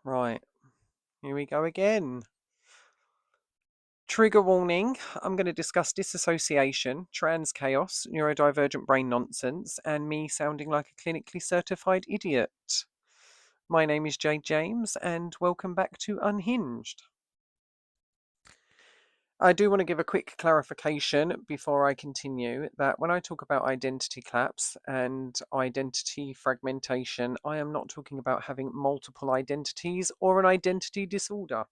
Right, here we go again. Trigger warning. I'm going to discuss dissociation, trans chaos, neurodivergent brain nonsense, and me sounding like a clinically certified idiot. My name is Jayde James, and welcome back to Unhinged. I do want to give a quick clarification before I continue that when I talk about identity collapse and identity fragmentation, I am not talking about having multiple identities or an identity disorder.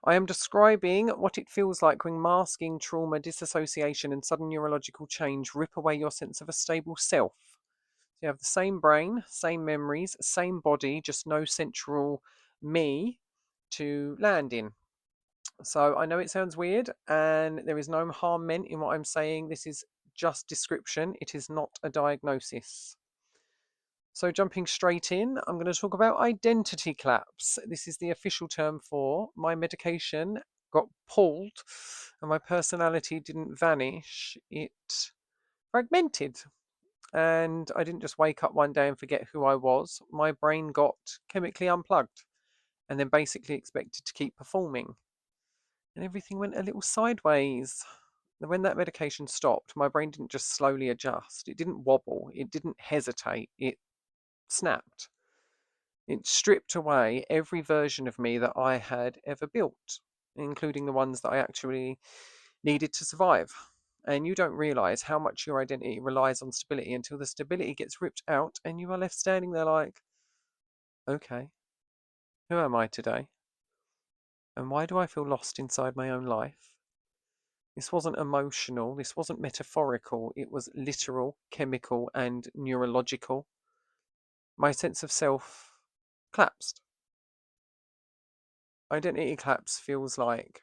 I am describing what it feels like when masking, trauma, disassociation, and sudden neurological change rip away your sense of a stable self. You have the same brain, same memories, same body, just no central me to land in. So I know it sounds weird, and there is no harm meant in what I'm saying. This is just description, it is not a diagnosis. So jumping straight in, I'm going to talk about identity collapse. This is the official term for my medication got pulled and my personality didn't vanish. It fragmented. And I didn't just wake up one day and forget who I was. My brain got chemically unplugged and then basically expected to keep performing. And everything went a little sideways. When that medication stopped, my brain didn't just slowly adjust. It didn't wobble. It didn't hesitate. It snapped. It stripped away every version of me that I had ever built, including the ones that I actually needed to survive. And you don't realize how much your identity relies on stability until the stability gets ripped out and you are left standing there like, okay, who am I today? And why do I feel lost inside my own life? This wasn't emotional, this wasn't metaphorical, it was literal, chemical, and neurological. My sense of self collapsed. Identity collapse feels like,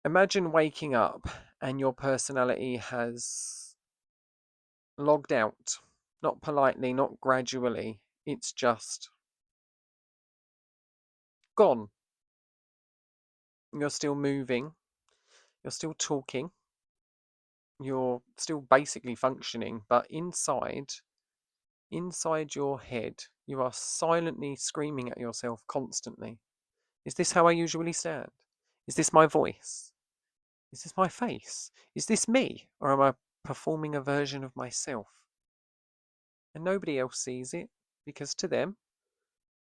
imagine waking up and your personality has logged out. Not politely, not gradually. It's just gone. You're still moving. You're still talking. You're still basically functioning. But inside your head, you are silently screaming at yourself constantly. Is this how I usually stand? Is this my voice? Is this my face? Is this me? Or am I performing a version of myself? And nobody else sees it because to them,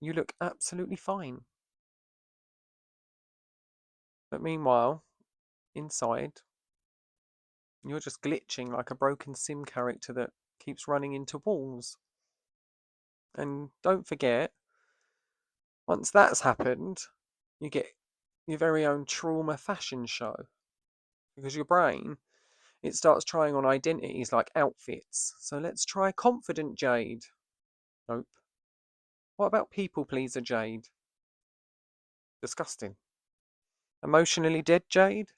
you look absolutely fine. But meanwhile, inside, you're just glitching like a broken sim character that keeps running into walls. And don't forget, once that's happened, you get your very own trauma fashion show. Because your brain, it starts trying on identities like outfits. So let's try confident Jayde. Nope. What about people pleaser Jayde? Disgusting. Emotionally dead Jayde?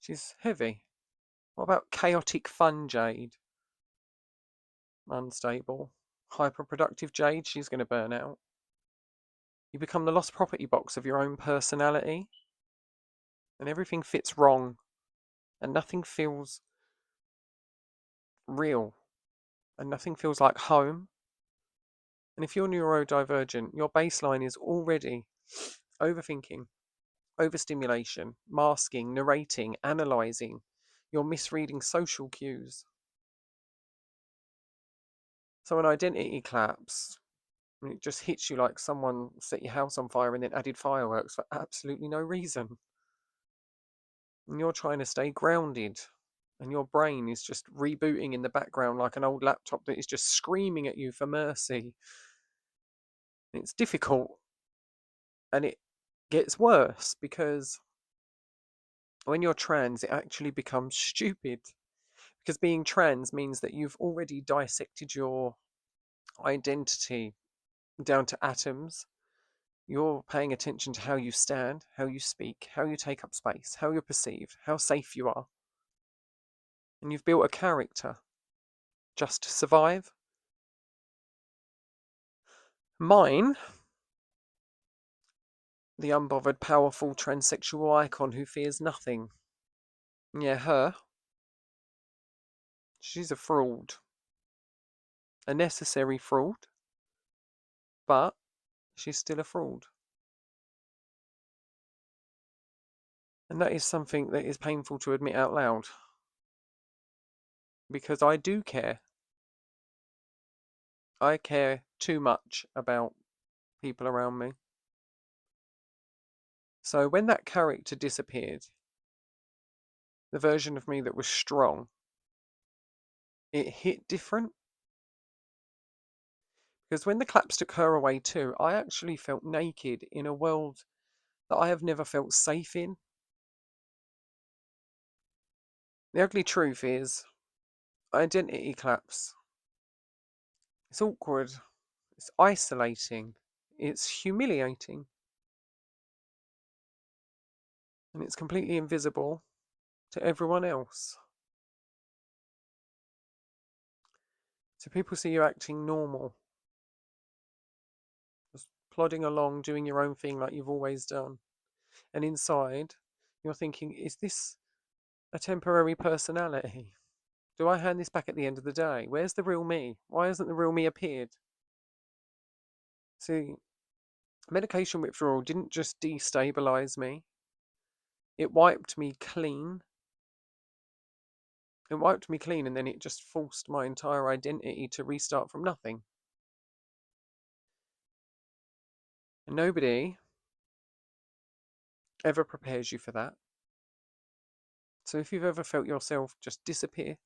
She's heavy. What about chaotic fun Jayde? Unstable. Hyperproductive Jayde? She's going to burn out. You become the lost property box of your own personality, and everything fits wrong, and nothing feels real, and nothing feels like home. And if you're neurodivergent, your baseline is already overthinking, overstimulation, masking, narrating, analyzing. You're misreading social cues. So an identity collapse, it just hits you like someone set your house on fire and then added fireworks for absolutely no reason. And you're trying to stay grounded, and your brain is just rebooting in the background like an old laptop that is just screaming at you for mercy. It's difficult, and it gets worse because when you're trans, it actually becomes stupid. Because being trans means that you've already dissected your identity down to atoms. You're paying attention to how you stand, how you speak, how you take up space, how you're perceived, how safe you are. And you've built a character just to survive. Mine, the unbothered, powerful transsexual icon who fears nothing. Yeah, her. She's a fraud. A necessary fraud, but she's still a fraud. And that is something that is painful to admit out loud. Because I do care. I care too much about people around me. So when that character disappeared, the version of me that was strong, it hit different. Because when the claps took her away too, I actually felt naked in a world that I have never felt safe in. The ugly truth is, identity claps. It's awkward. It's isolating. It's humiliating. And it's completely invisible to everyone else. So people see you acting normal, just plodding along, doing your own thing like you've always done. And inside, you're thinking, is this a temporary personality? Do I hand this back at the end of the day? Where's the real me? Why hasn't the real me appeared? See, medication withdrawal didn't just destabilize me, it wiped me clean. It wiped me clean, and then it just forced my entire identity to restart from nothing. And nobody ever prepares you for that. So if you've ever felt yourself just disappear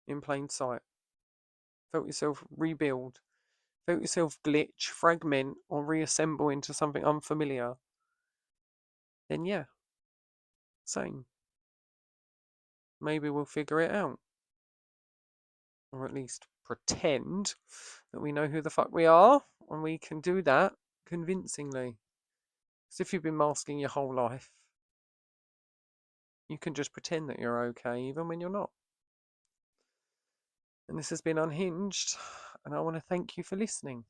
in plain sight, felt yourself rebuild, felt yourself glitch, fragment, or reassemble into something unfamiliar, then yeah, same. Maybe we'll figure it out. Or at least pretend that we know who the fuck we are, and we can do that convincingly. As if you've been masking your whole life. You can just pretend that you're okay, even when you're not. And this has been Unhinged, and I want to thank you for listening.